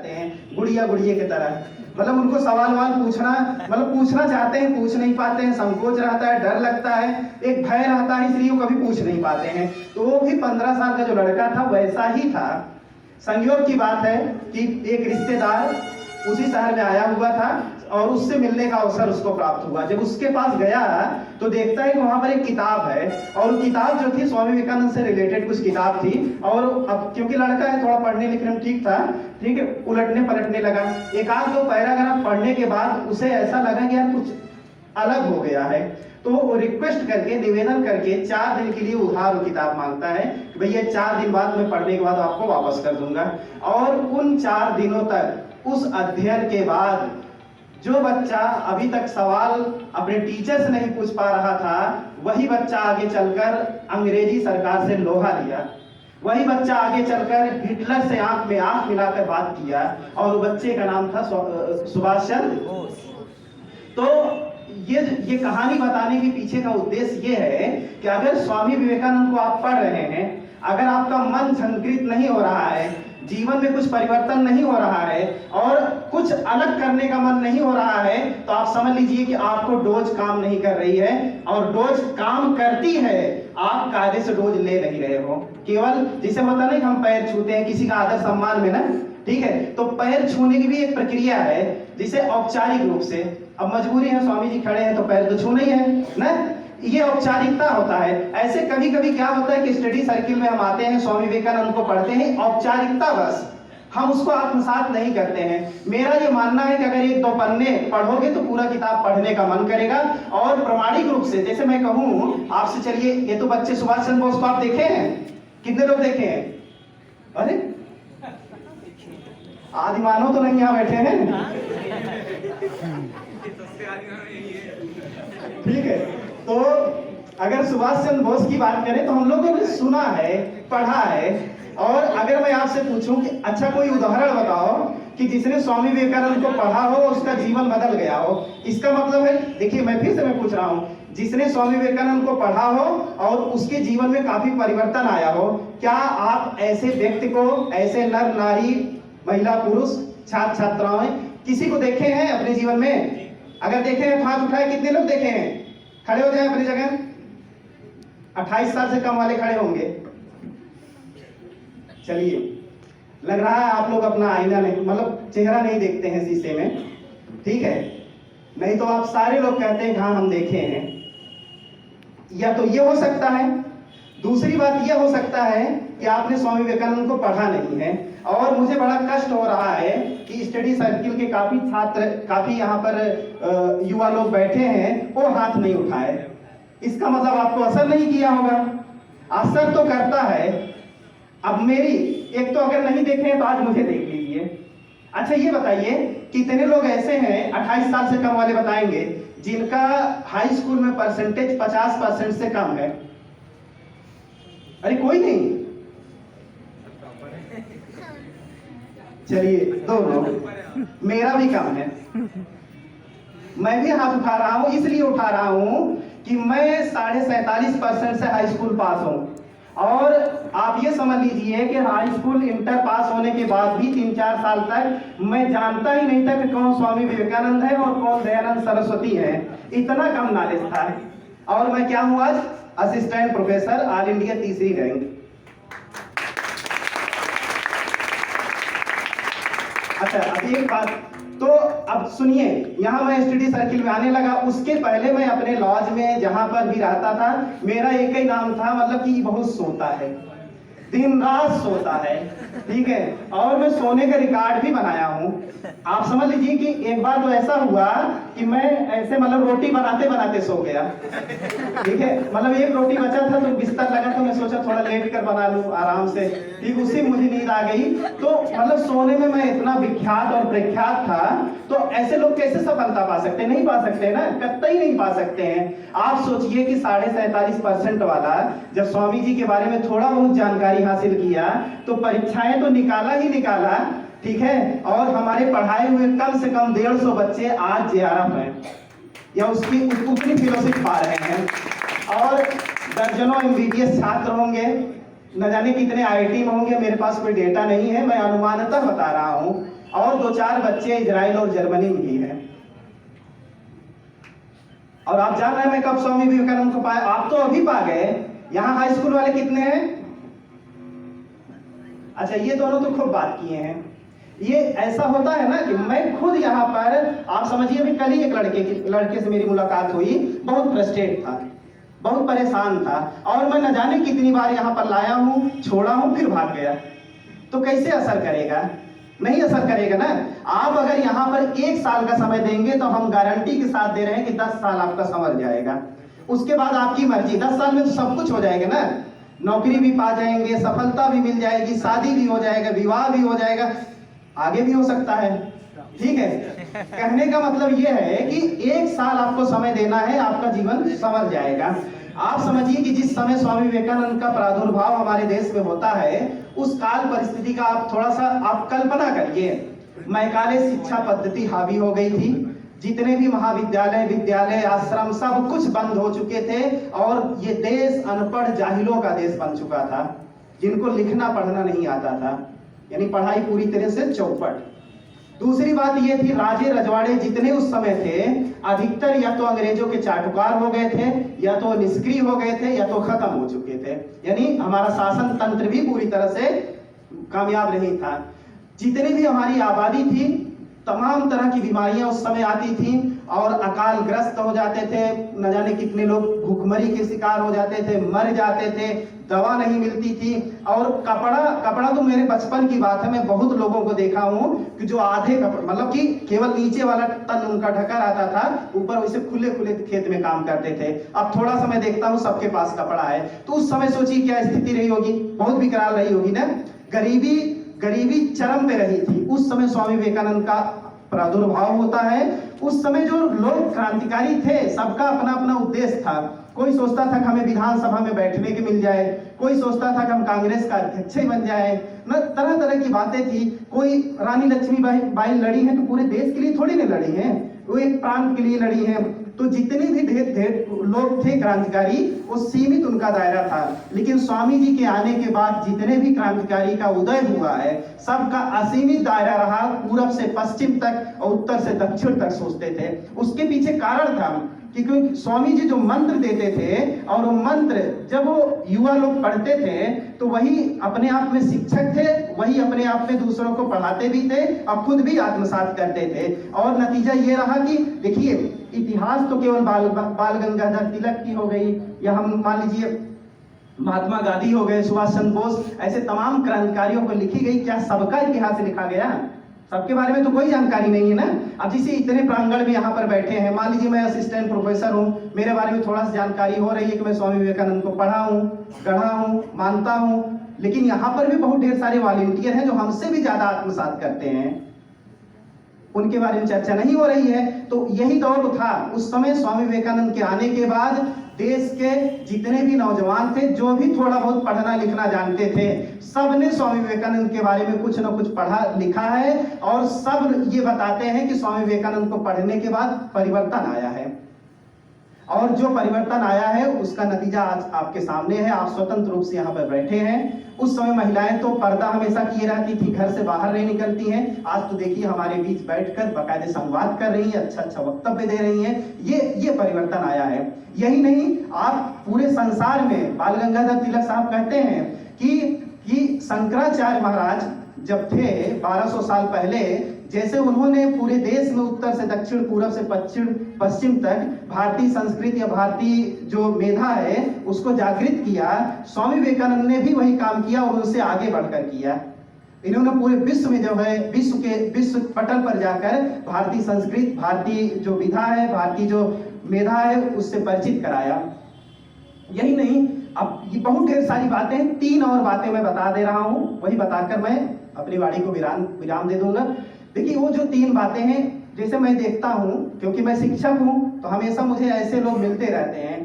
जाते हैं गुड़िया गुड़िया की तरह। मतलब उनको सवाल पूछना, मतलब पूछना चाहते हैं, पूछ नहीं पाते हैं, संकोच रहता है, डर लगता है, एक भय रहता है, इसलिए वो कभी पूछ नहीं पाते हैं। तो वो भी 15 साल का जो लड़का था वैसा ही था। संयोग की बात है कि एक रिश्तेदार उसी शहर में आया हुआ था और उससे मिलने का अवसर उसको प्राप्त हुआ। जब उसके पास गया तो देखता है कि वहां पर एक किताब है, और किताब जो थी स्वामी विवेकानंद से रिलेटेड कुछ किताब थी। और अब क्योंकि लड़का है थोड़ा पढ़ने लिखने में ठीक था, ठीक है, उलटने पलटने लगा। एक आध दो पैराग्राफ पढ़ने के बाद उसे ऐसा लगा कि यार कुछ अलग हो गया है। तो वो रिक्वेस्ट करके, निवेदन करके 4 दिन के लिए उधार वो किताब मांगता है कि भैया 4 दिन बाद मैं पढ़ने के बाद आपको वापस कर दूंगा। और उन 4 दिनों तक उस अध्ययन के बाद जो बच्चा अभी तक सवाल अपने टीचर से नहीं पूछ पा रहा था, वही बच्चा आगे चलकर अंग्रेजी सरकार से लोहा लिया। वही बच्चा आगे चलकर हिटलर से आंख में आंख मिलाकर बात किया, और बच्चे का नाम था सुभाष चंद्र बोस। तो ये कहानी बताने के पीछे का उद्देश्य ये है कि अगर स्वामी विवेकानंद को आप पढ़ रहे हैं, अगर आपका मन संकृत नहीं हो रहा है, जीवन में कुछ परिवर्तन नहीं हो रहा है और कुछ अलग करने का मन नहीं हो रहा है, तो आप समझ लीजिए कि आपको डोज काम नहीं कर रही है। और डोज काम करती है, आप कायदे से डोज ले नहीं रहे हो। केवल जिसे होता नहीं, हम पैर छूते हैं किसी का आदर सम्मान में ना, ठीक है, तो पैर छूने की भी एक प्रक्रिया है जिसे औपचारिक रूप से, अब मजबूरी है, स्वामी जी खड़े हैं तो पैर तो छूना ही है ना, ये औपचारिकता होता है। ऐसे कभी कभी क्या होता है कि स्टडी सर्किल में हम आते हैं, स्वामी विवेकानंद को पढ़ते हैं, औपचारिकता बस, हम उसको आत्मसात नहीं करते हैं। मेरा ये मानना है कि अगर 1-2 पन्ने पढ़ोगे तो पूरा किताब पढ़ने का मन करेगा। और प्रामाणिक रूप से जैसे मैं कहूं आपसे, चलिए ये तो बच्चे सुभाष चंद्र बोस को आप देखे हैं, कितने लोग देखे हैं? अरे आदि मानव तो नहीं यहाँ बैठे हैं, ठीक है। तो अगर सुभाष चंद्र बोस की बात करें तो हम लोगों ने सुना है, पढ़ा है। और अगर मैं आपसे पूछूं कि अच्छा कोई उदाहरण बताओ कि जिसने स्वामी विवेकानंद को पढ़ा हो उसका जीवन बदल गया हो, इसका मतलब है, देखिए मैं फिर से मैं पूछ रहा हूं, जिसने स्वामी विवेकानंद को पढ़ा हो और उसके जीवन में काफी परिवर्तन आया हो, क्या आप ऐसे व्यक्ति को, ऐसे नर नारी, महिला पुरुष, छात्र छात्राएं, किसी को देखे हैं अपने जीवन में? अगर देखे हैं हाथ उठाए, कितने लोग देखे हैं? खड़े हो जाए अपनी जगह। 28 साल से कम वाले खड़े होंगे। चलिए, लग रहा है आप लोग अपना आईना नहीं, मतलब चेहरा नहीं देखते हैं शीशे में, ठीक है, नहीं तो आप सारे लोग कहते हैं हाँ हम देखे हैं। या तो ये हो सकता है, दूसरी बात ये हो सकता है कि आपने स्वामी विवेकानंद को पढ़ा नहीं है। और मुझे बड़ा कष्ट हो रहा है कि स्टडी सर्किल के काफी छात्र, काफी यहाँ पर युवा लोग बैठे हैं, वो हाथ नहीं उठाए। इसका मतलब आपको असर नहीं किया होगा। असर तो करता है। अब मेरी एक तो अगर नहीं देखे हैं तो आज मुझे देख लीजिए। अच्छा ये बताइए कितने लोग ऐसे हैं, 28 साल से कम वाले बताएंगे, जिनका हाई स्कूल में परसेंटेज 50% से कम है? अरे कोई नहीं। चलिए 2 लोग, मेरा भी कम है। मैं भी हाथ उठा रहा हूं, इसलिए उठा रहा हूं कि मैं 47.5% से हाई स्कूल पास हूं। और आप ये समझ लीजिए कि हाई स्कूल इंटर पास होने के बाद भी 3-4 साल तक मैं जानता ही नहीं था कि कौन स्वामी विवेकानंद है और कौन दयानंद सरस्वती है। इतना कम नॉलेज था। और मैं क्या हूं आज? असिस्टेंट प्रोफेसर, ऑल इंडिया 3री रैंक। अच्छा अब एक बात तो अब सुनिए, यहाँ मैं स्टडी सर्किल में आने लगा, उसके पहले मैं अपने लॉज में जहां पर भी रहता था, मेरा एक ही नाम था, मतलब कि बहुत सोता है, दिन रात सोता है, ठीक है। और मैं सोने का रिकॉर्ड भी बनाया हूँ। आप समझ लीजिए कि एक बार तो ऐसा हुआ कि मैं ऐसे मतलब रोटी बनाते बनाते सो गया, ठीक है। मतलब एक रोटी बचा था तो बिस्तर लगा, तो मैं सोचा थोड़ा लेट कर बना लूं आराम से, ठीक, उसी में मुझे नींद आ गई। तो मतलब सोने में मैं इतना विख्यात और प्रख्यात था। तो ऐसे लोग कैसे सफलता पा सकते? नहीं पा सकते ना, कतई नहीं पा सकते हैं। आप सोचिए कि 47.5% वाला जब स्वामी जी के बारे में थोड़ा बहुत जानकारी हासिल किया तो परीक्षाएं तो निकाला ही निकाला, ठीक है। और हमारे पढ़ाए हुए कम से कम 150 बच्चे आज JRF हैं या उसकी उतनी फेलोशिप पा रहे हैं। और दर्जनों MBBS छात्र होंगे, न जाने कितने IIT में होंगे, मेरे पास कोई डेटा नहीं है, मैं अनुमानतः बता रहा हूं। और 2-4 बच्चे इजराइल और जर्मनी में भी हैं। और आप जान रहे हैं मैं कब स्वामी विवेकानंद को पाया? आप तो अभी पा गए। यहाँ हाई स्कूल वाले कितने हैं? अच्छा, ये दोनों तो खूब बात किए हैं। ये ऐसा होता है ना कि मैं खुद यहाँ पर, आप समझिए अभी कल ही एक लड़के से मेरी मुलाकात हुई, बहुत फ्रस्ट्रेट था, बहुत परेशान था, और मैं न जाने कितनी बार यहाँ पर लाया हूँ, छोड़ा हूँ, फिर भाग गया। तो कैसे असर करेगा? नहीं असर करेगा ना। आप अगर यहाँ पर 1 साल का समय देंगे तो हम गारंटी के साथ दे रहे हैं कि 10 साल आपका संवर जाएगा। उसके बाद आपकी मर्जी, 10 साल में तो सब कुछ हो जाएगा ना, नौकरी भी पा जाएंगे, सफलता भी मिल जाएगी, शादी भी हो जाएगा, विवाह भी हो जाएगा, आगे भी हो सकता है। ठीक है, कहने का मतलब यह है कि 1 साल आपको समय देना है, आपका जीवन संवर जाएगा। आप समझिए कि जिस समय स्वामी विवेकानंद का प्रादुर्भाव हमारे देश में होता है, उस काल परिस्थिति का आप थोड़ा सा आप कल्पना करिए। मैकाले शिक्षा पद्धति हावी हो गई थी, जितने भी महाविद्यालय, विद्यालय, आश्रम सब कुछ बंद हो चुके थे, और ये देश अनपढ़ जाहिलों का देश बन चुका था, जिनको लिखना पढ़ना नहीं आता था, यानी पढ़ाई पूरी तरह से चौपट। दूसरी बात ये थी, राजे रजवाड़े जितने उस समय थे, अधिकतर या तो अंग्रेजों के चाटुकार हो गए थे, या तो निष्क्रिय हो गए थे, या तो खत्म हो चुके थे। यानी हमारा शासन तंत्र भी पूरी तरह से कामयाब नहीं था। जितनी भी हमारी आबादी थी, तमाम तरह की बीमारियां उस समय आती थी, और अकाल ग्रस्त हो जाते थे, न जाने कितने लोग भूखमरी के शिकार हो जाते थे, मर जाते थे, दवा नहीं मिलती थी। और कपड़ा तो मेरे बचपन की बात है, मैं बहुत लोगों को देखा हूं कि जो आधे कपड़े, मतलब कि केवल नीचे वाला तन उनका ढका रहता था, ऊपर वैसे खुले खुले खेत में काम करते थे। अब थोड़ा सा मैं देखता हूं सबके पास कपड़ा है। तो उस समय सोचिए क्या स्थिति रही होगी, बहुत विकराल रही होगी ना। गरीबी चरम पे रही थी। उस समय स्वामी विवेकानंद का प्रादुर्भाव होता है। उस समय जो लोग क्रांतिकारी थे, सबका अपना अपना उद्देश्य था। कोई सोचता था कि हमें विधानसभा में बैठने के मिल जाए, कोई सोचता था कि हम कांग्रेस का अध्यक्ष बन जाए, न तरह तरह की बातें थी। कोई रानी लक्ष्मीबाई लड़ी हैं तो पूरे देश के लिए थोड़ी ना लड़ी हैं, वो एक प्रांत के लिए लड़ी हैं। तो जितने भी ढेर लोग थे क्रांतिकारी, वो सीमित उनका दायरा था। लेकिन स्वामी जी के आने के बाद जितने भी क्रांतिकारी का उदय हुआ है, सबका असीमित दायरा रहा, पूरब से पश्चिम तक और उत्तर से दक्षिण तक सोचते थे। उसके पीछे कारण था कि क्योंकि स्वामी जी जो मंत्र देते थे, और वो मंत्र जब वो युवा लोग पढ़ते थे, तो वही अपने आप में शिक्षक थे, वही अपने आप में दूसरों को पढ़ाते भी थे और खुद भी आत्मसात करते थे। और नतीजा ये रहा कि देखिए, इतिहास तो केवल बाल गंगाधर तिलक की हो गई, या हम मान लीजिए महात्मा गांधी हो गए, सुभाष चंद्र बोस, ऐसे तमाम क्रांतिकारियों को लिखी गई। क्या सबका इतिहास लिखा गया? सबके बारे में तो कोई जानकारी नहीं है ना। अब जिसे इतने प्रांगण में यहाँ पर बैठे हैं, मान लीजिए मैं असिस्टेंट प्रोफेसर हूँ, मेरे बारे में थोड़ा सा जानकारी हो रही है कि मैं स्वामी विवेकानंद को पढ़ा हूँ, गढ़ा हूँ, मानता हूँ, लेकिन यहाँ पर भी बहुत ढेर सारे वॉलंटियर हैं जो हमसे भी ज्यादा आत्मसात करते हैं, उनके बारे में चर्चा नहीं हो रही है। तो यही दौर था उस समय। स्वामी विवेकानंद के आने के बाद देश के जितने भी नौजवान थे, जो भी थोड़ा बहुत पढ़ना लिखना जानते थे, सब ने स्वामी विवेकानंद के बारे में कुछ न कुछ पढ़ा लिखा है, और सब ये बताते हैं कि स्वामी विवेकानंद को पढ़ने के बाद परिवर्तन आया है। और जो परिवर्तन आया है उसका नतीजा आज आपके सामने है। आप स्वतंत्र रूप से यहाँ पर बैठे हैं। उस समय महिलाएं तो पर्दा हमेशा किए रहती थी, घर से बाहर नहीं निकलती हैं। आज तो देखिए हमारे बीच बैठकर बाकायदे संवाद कर रही हैं, अच्छा वक्तव्य दे रही हैं। ये परिवर्तन आया है। यही नहीं, आप पूरे संसार में, बाल गंगाधर तिलक साहब कहते हैं कि शंकराचार्य महाराज जब थे 1200 साल पहले, जैसे उन्होंने पूरे देश में उत्तर से दक्षिण, पूरब से पश्चिम तक भारतीय संस्कृति या भारतीय जो मेधा है उसको जागृत किया, स्वामी विवेकानंद ने भी वही काम किया और उनसे आगे बढ़कर किया। इन्होंने पूरे विश्व में जो है, विश्व पटल पर जाकर भारतीय संस्कृति, भारतीय जो विधा है, भारतीय जो मेधा है, उससे परिचित कराया। यही नहीं, अब ये बहुत ढेर सारी बातें, 3 और बातें मैं बता दे रहा हूँ, वही बताकर मैं अपनी वाणी को विराम दे दूंगा। देखिए, वो जो 3 बातें हैं, जैसे मैं देखता हूँ, क्योंकि मैं शिक्षक हूँ, तो हमेशा मुझे ऐसे लोग मिलते रहते हैं,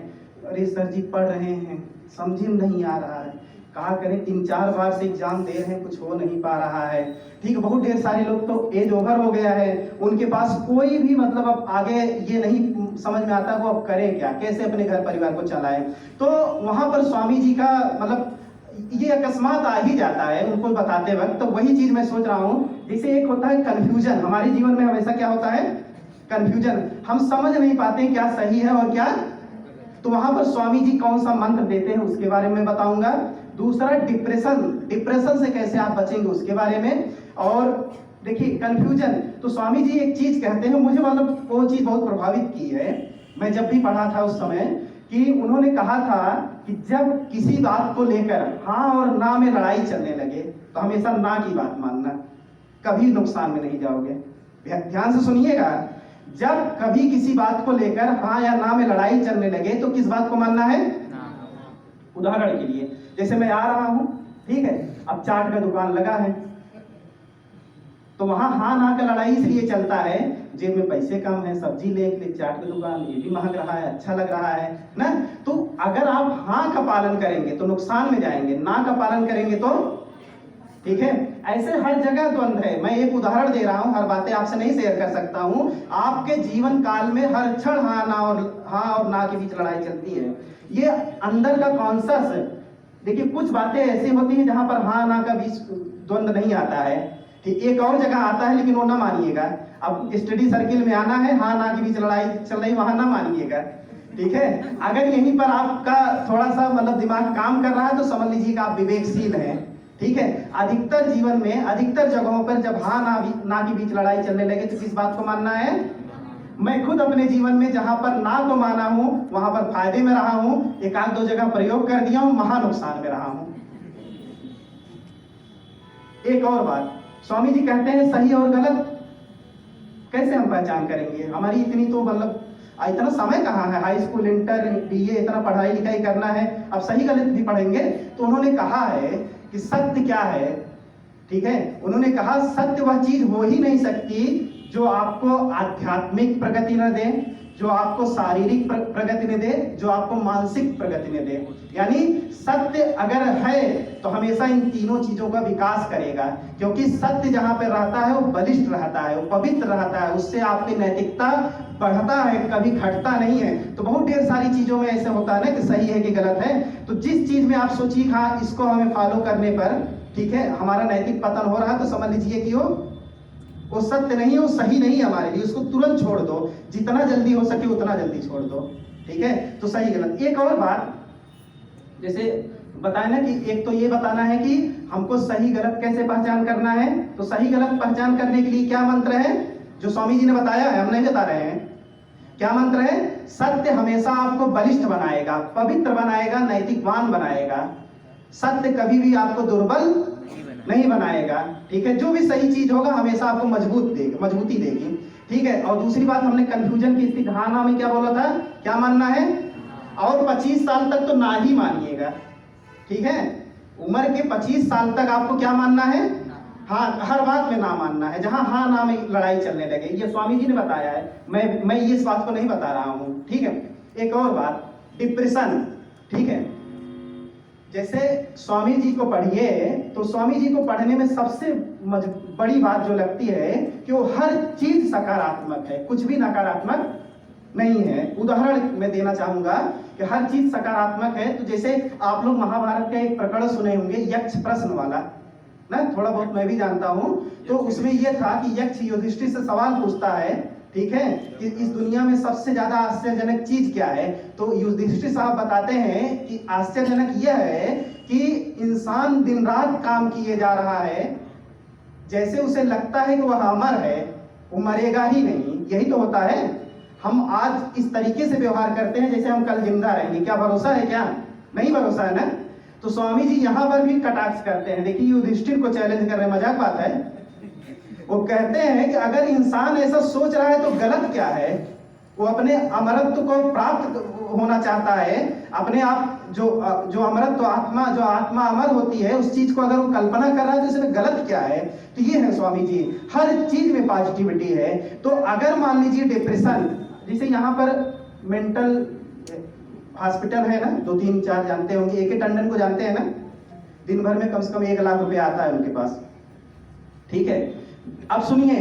अरे सर जी पढ़ रहे हैं, समझ नहीं आ रहा है, कहा करें, 3-4 बार से एग्जाम दे रहे हैं, कुछ हो नहीं पा रहा है। ठीक है, बहुत ढेर सारे लोग तो एज ओवर हो गया है, उनके पास कोई भी मतलब अब आगे ये नहीं समझ में आता वो अब करें क्या, कैसे अपने घर परिवार को चलाएं। तो वहां पर स्वामी जी का मतलब ये अकस्मात आ ही जाता है उनको बताते वक्त। तो वही चीज मैं सोच रहा हूँ, जैसे एक होता है कंफ्यूजन, हमारे जीवन में हमेशा क्या होता है, कंफ्यूजन, हम समझ नहीं पाते क्या सही है और क्या। तो वहां पर स्वामी जी कौन सा मंत्र देते हैं उसके बारे में बताऊंगा। दूसरा डिप्रेशन, डिप्रेशन से कैसे आप बचेंगे उसके बारे में। और देखिए कंफ्यूजन, तो स्वामी जी एक चीज कहते हैं, मुझे मतलब वो चीज बहुत प्रभावित की है, मैं जब भी पढ़ा था उस समय, कि उन्होंने कहा था कि जब किसी बात को लेकर हाँ और ना में लड़ाई चलने लगे तो हमेशा ना की बात मानना, कभी नुकसान में नहीं जाओगे। ध्यान से सुनिएगा, जब कभी किसी बात को लेकर हाँ या ना में लड़ाई चलने लगे तो किस बात को मानना है। उदाहरण के लिए जैसे मैं आ रहा हूं, ठीक है, अब चाट का दुकान लगा है, तो वहां हाँ ना का लड़ाई इसलिए चलता है, जेब में पैसे कम है, सब्जी ले के लिए चाट की दुकान, ये भी महक रहा है, अच्छा लग रहा है ना। तो अगर आप हाँ का पालन करेंगे तो नुकसान में जाएंगे, ना का पालन करेंगे तो ठीक है। ऐसे हर जगह द्वंद्व है। मैं एक उदाहरण दे रहा हूं, हर बातें आपसे नहीं शेयर कर सकता हूं। आपके जीवन काल में हर क्षण हाँ और ना के बीच लड़ाई चलती है। ये अंदर का कॉन्शस, देखिए कुछ बातें ऐसी होती हैं जहां पर हाँ ना का बीच द्वंद्व नहीं आता है, ठीक, एक और जगह आता है लेकिन वो ना मानिएगा। अब स्टडी सर्किल में आना है, हाँ ना के बीच लड़ाई चल रही, वहां ना मानिएगा, ठीक है। अगर यहीं पर आपका थोड़ा सा मतलब दिमाग काम कर रहा है तो समझ लीजिए कि आप विवेकशील हैं, ठीक है। अधिकतर जीवन में, अधिकतर जगहों पर जब हाँ ना के बीच लड़ाई चलने लगे तो किस बात को मानना है। मैं खुद अपने जीवन में जहां पर ना को माना हूं वहां पर फायदे में रहा हूं, एक आध दो जगह प्रयोग कर दिया हूं, महा नुकसान में रहा हूं। एक और बात, स्वामी जी कहते हैं सही और गलत कैसे हम पहचान करेंगे। हमारी इतनी तो मतलब इतना समय कहाँ है, हाई स्कूल, इंटर, बीए, इतना पढ़ाई लिखाई करना है, अब सही गलत भी पढ़ेंगे। तो उन्होंने कहा है कि सत्य क्या है, ठीक है। उन्होंने कहा सत्य वह चीज हो ही नहीं सकती जो आपको आध्यात्मिक प्रगति न दे, जो आपको शारीरिक प्रगति न दे, जो आपको मानसिक प्रगति न दे। यानी सत्य अगर है तो हमेशा इन तीनों चीजों का विकास करेगा, क्योंकि सत्य जहां पर रहता है वो बलिष्ठ रहता है, वो पवित्र रहता है, उससे आपकी नैतिकता बढ़ता है, कभी घटता नहीं है। तो बहुत ढेर सारी चीजों में ऐसे होता है ना कि सही है कि गलत है। तो जिस चीज में आप सोचिए हाँ इसको हमें फॉलो करने पर, ठीक है, हमारा नैतिक पतन हो रहा है, तो समझ लीजिए कि वो सत्य नहीं है, वो सही नहीं है हमारे लिए, उसको तुरंत छोड़ दो, जितना जल्दी हो सके उतना जल्दी छोड़ दो, ठीक है। तो सही गलत। एक और बात, जैसे बताए ना कि एक तो ये बताना है कि हमको सही गलत कैसे पहचान करना है। तो सही गलत पहचान करने के लिए क्या मंत्र है जो स्वामी जी ने बताया है, हम नहीं बता रहे हैं। क्या मंत्र है? सत्य हमेशा आपको बलिष्ठ बनाएगा, पवित्र बनाएगा, नैतिकवान बनाएगा। सत्य कभी भी आपको दुर्बल नहीं बनाएगा, ठीक है। जो भी सही चीज होगा हमेशा आपको मजबूती देगी, ठीक है। और दूसरी बात, हमने कंफ्यूजन की स्थिति हाँ ना में क्या बोला था, क्या मानना है, और 25 साल तक तो ना ही मानिएगा, ठीक है। उम्र के 25 साल तक आपको क्या मानना है, हाँ, हर बात में ना मानना है, जहां हाँ ना में लड़ाई चलने लगे। ये स्वामी जी ने बताया है, मैं ये इस बात को नहीं बता रहा हूं, ठीक है। एक और बात, डिप्रेशन, ठीक है। जैसे स्वामी जी को पढ़िए तो स्वामी जी को पढ़ने में सबसे बड़ी बात जो लगती है कि वो हर चीज सकारात्मक है, कुछ भी नकारात्मक नहीं है। उदाहरण मैं देना चाहूंगा कि हर चीज सकारात्मक है। तो जैसे आप लोग महाभारत का एक प्रकरण सुने होंगे, यक्ष प्रश्न वाला ना, थोड़ा बहुत मैं भी जानता हूं। तो उसमें यह था कि यक्ष युधिष्ठिर से सवाल पूछता है, ठीक है, कि इस दुनिया में सबसे ज्यादा आश्चर्यजनक चीज क्या है। तो युधिष्ठिर साहब बताते हैं कि आश्चर्यजनक यह है कि इंसान दिन रात काम किए जा रहा है, जैसे उसे लगता है कि वह अमर है, वो मरेगा ही नहीं। यही तो होता है, हम आज इस तरीके से व्यवहार करते हैं जैसे हम कल जिंदा रहेंगे। क्या भरोसा है? क्या नहीं भरोसा है ना। तो स्वामी जी यहाँ पर भी कटाक्ष करते हैं। देखिए युधिष्ठिर को चैलेंज कर रहे हैं, मजाक बात है। वो कहते हैं कि अगर इंसान ऐसा सोच रहा है तो गलत क्या है। वो अपने अमरत्व को प्राप्त होना चाहता है, अपने आप जो अमरत्व, आत्मा, जो आत्मा अमर होती है, उस चीज को अगर वो कल्पना कर रहा है तो इसमें गलत क्या है। तो ये है स्वामी जी, हर चीज में पॉजिटिविटी है। तो अगर मान लीजिए डिप्रेशन, जैसे यहाँ पर मेंटल हॉस्पिटल है ना, 2-3-4 जानते होंगे, ए.के. टंडन को जानते हैं ना, दिन भर में कम से कम 1 लाख रुपए आता है उनके पास, ठीक है। अब सुनिए,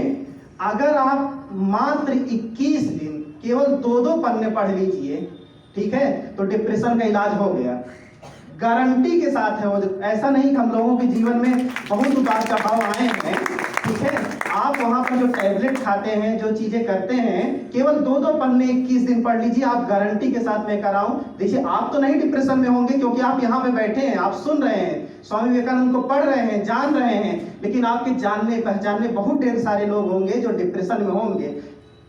अगर आप मात्र 21 दिन केवल 2-2 पन्ने पढ़ लीजिए, ठीक है, तो डिप्रेशन का इलाज हो गया। गारंटी के साथ है वो। ऐसा नहीं कि हम लोगों के जीवन में बहुत उतार चढ़ाव आए हैं, ठीक है। आप वहाँ पर जो टैबलेट खाते हैं, जो चीजें करते हैं, केवल 2-2 पन्ने 21 दिन पढ़ लीजिए, आप गारंटी के साथ मैं कराऊं। देखिए आप तो नहीं डिप्रेशन में होंगे, क्योंकि आप यहाँ पे बैठे हैं, आप सुन रहे हैं, स्वामी विवेकानंद को पढ़ रहे हैं, जान रहे हैं, लेकिन आपके जानने पहचानने बहुत ढेर सारे लोग होंगे जो डिप्रेशन में होंगे।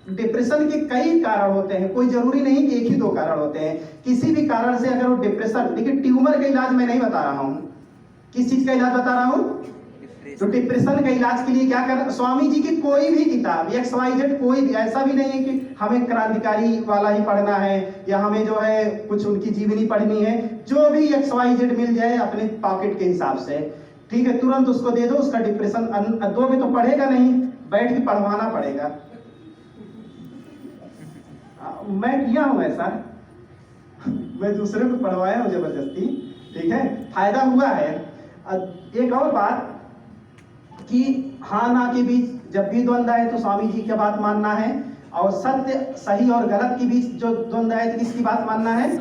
डिप्रेशन के कई कारण होते हैं, कोई जरूरी नहीं कि एक ही 2 कारण होते हैं। किसी भी कारण से अगर वो डिप्रेशन, देखिए ट्यूमर का इलाज मैं नहीं बता रहा हूँ, किस चीज का इलाज बता रहा हूँ, तो डिप्रेशन का इलाज के लिए क्या कर, स्वामी जी की कोई भी किताब XYZ, कोई भी, ऐसा भी नहीं है कि हमें क्रांतिकारी वाला ही पढ़ना है या हमें जो है कुछ उनकी जीवनी पढ़नी है, जो भी XYZ मिल जाए अपने पॉकेट के हिसाब से, ठीक है, तुरंत उसको दे दो। उसका डिप्रेशन दोगे तो पढ़ेगा नहीं, बैठ के पढ़वाना पड़ेगा। मैं किया हूं ऐसा, मैं दूसरे को पढ़वाया हूं जबरदस्ती, ठीक है, फायदा हुआ है। एक और बात कि हाँ ना के बीच जब भी द्वंद्व आए तो स्वामी जी की बात मानना है, और सत्य सही और गलत के बीच जो द्वंद्व आए तो किसकी बात मानना है,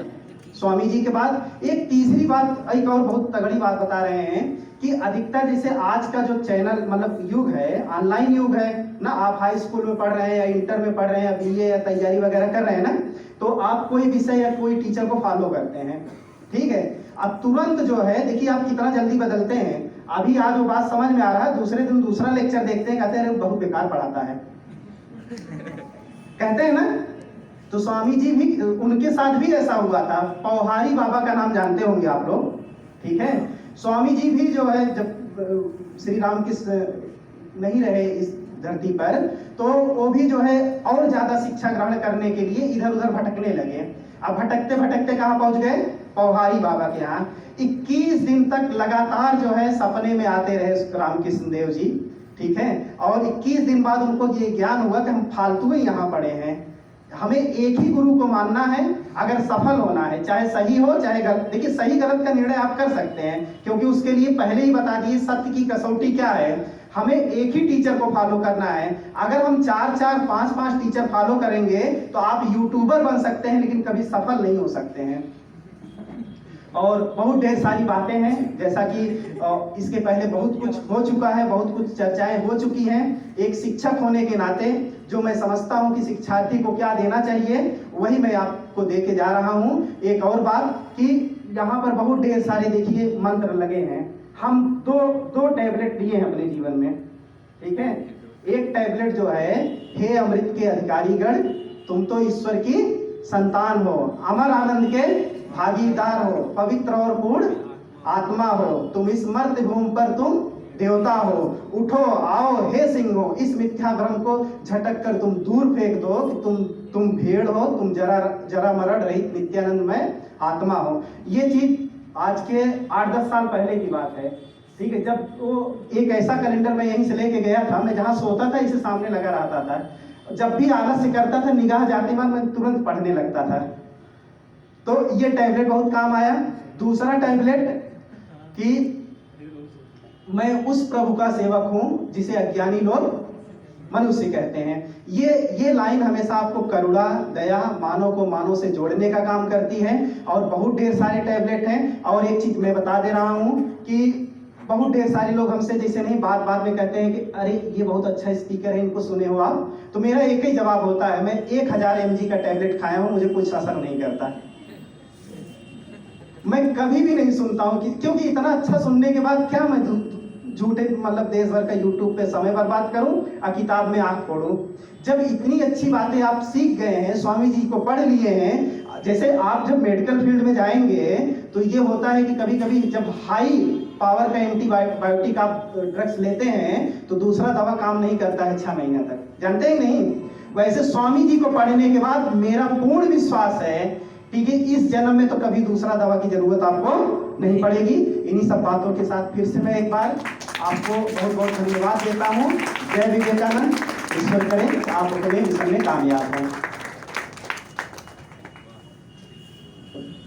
स्वामी जी के बाद। एक तीसरी बात, एक और बहुत तगड़ी बात बता रहे हैं कि अधिकतर जैसे आज का जो चैनल मतलब युग है, ऑनलाइन युग है ना, आप हाई स्कूल में पढ़ रहे हैं या इंटर में पढ़ रहे हैं या BA या तैयारी वगैरह कर रहे हैं ना, तो आप कोई विषय या कोई टीचर को फॉलो करते हैं, ठीक है। अब तुरंत जो है, देखिए आप कितना जल्दी बदलते हैं। अभी आज वो बात समझ में आ रहा है, दूसरे दिन दूसरा लेक्चर देखते हैं, कहते हैं बहुत बेकार पढ़ाता है कहते हैं ना। तो स्वामी जी भी, उनके साथ भी ऐसा हुआ था। पौहारी बाबा का नाम जानते होंगे आप लोग, ठीक है। स्वामी जी भी जो है, जब श्री राम कृष्ण नहीं रहे इस धरती पर, तो वो भी जो है और ज्यादा शिक्षा ग्रहण करने के लिए इधर उधर भटकने लगे। अब भटकते भटकते कहाँ पहुंच गए, पौहारी बाबा के यहाँ। 21 दिन तक लगातार जो है सपने में आते रहे रामकृष्ण देव जी, ठीक है। और 21 दिन बाद उनको ये ज्ञान हुआ कि हम फालतू ही यहाँ पड़े हैं, हमें एक ही गुरु को मानना है अगर सफल होना है, चाहे सही हो चाहे गलत। देखिए सही गलत का निर्णय आप कर सकते हैं, क्योंकि उसके लिए पहले ही बता दिए सत्य की कसौटी क्या है, हमें एक ही टीचर को फॉलो करना है। अगर हम 4-4, 5-5 टीचर फॉलो करेंगे तो आप यूट्यूबर बन सकते हैं, लेकिन कभी सफल नहीं हो सकते हैं। और बहुत ढेर सारी बातें हैं, जैसा कि इसके पहले बहुत कुछ हो चुका है, बहुत कुछ चर्चाएं हो चुकी हैं। एक शिक्षक होने के नाते जो मैं समझता हूं कि शिक्षार्थी को क्या देना चाहिए, वही मैं आपको दे के जा रहा हूं। एक और बात कि यहाँ पर बहुत ढेर सारे देखिए मंत्र लगे हैं। हम दो टैबलेट लिए हैं अपने जीवन में, ठीक है। एक टैबलेट जो है, हे अमृत के अधिकारीगण, तुम तो ईश्वर की संतान हो, अमर आनंद के भागीदार हो, पवित्र और पूर्ण आत्मा हो, तुम इस मर्त्य भूमि पर तुम देवता हो। उठो आओ हे सिंहो, इस मिथ्या भ्रम को झटक कर तुम दूर फेंक दो कि तुम भेड़ हो, तुम जरा मरण रहित नित्यानंदमय आत्मा हो। ये चीज आज के 8-10 साल पहले की बात है, ठीक है। जब वो एक ऐसा कैलेंडर मैं यहीं से लेके गया था, मैं जहाँ सोता था इसे सामने लगा रहता था, जब भी आलस्य करता था निगाह जाते बाद मैं तुरंत पढ़ने लगता था। तो ये टैबलेट बहुत काम आया। दूसरा टैबलेट कि मैं उस प्रभु का सेवक हूं जिसे अज्ञानी लोग मनुष्य कहते हैं। ये लाइन हमेशा आपको करुणा, दया, मानव को मानव से जोड़ने का काम करती है। और बहुत ढेर सारे टैबलेट हैं। और एक चीज मैं बता दे रहा हूं कि बहुत ढेर सारे लोग हमसे जैसे नहीं बात में कहते हैं कि अरे ये बहुत अच्छा स्पीकर है, इनको सुने हो आप, तो मेरा एक ही जवाब होता है, मैं 1000 mg का टैबलेट खाया हूं, मुझे कुछ असर नहीं करता। मैं कभी भी नहीं सुनता हूं क्योंकि इतना अच्छा सुनने के बाद क्या मैं झूठे मतलब देश भर का यूट्यूब पे समय बर्बाद करूं और किताब में आंख फोड़ूं। जब इतनी अच्छी बातें आप सीख गए हैं, स्वामी जी को पढ़ लिए हैं, जैसे आप जब मेडिकल फील्ड में जाएंगे तो ये होता है कि कभी कभी जब हाई पावर का एंटीबायोटिक आप ड्रग्स लेते हैं तो दूसरा दवा काम नहीं करता है 6 महीने तक, जानते ही नहीं। वैसे स्वामी जी को पढ़ने के बाद मेरा पूर्ण विश्वास है, ठीक है, इस जन्म में तो कभी दूसरा दवा की जरूरत आपको नहीं पड़ेगी। इन्हीं सब बातों के साथ फिर से मैं एक बार आपको बहुत बहुत धन्यवाद देता हूँ। जय विवेकानंद। ईश्वर करें आप अपने मिशन में कामयाब हों।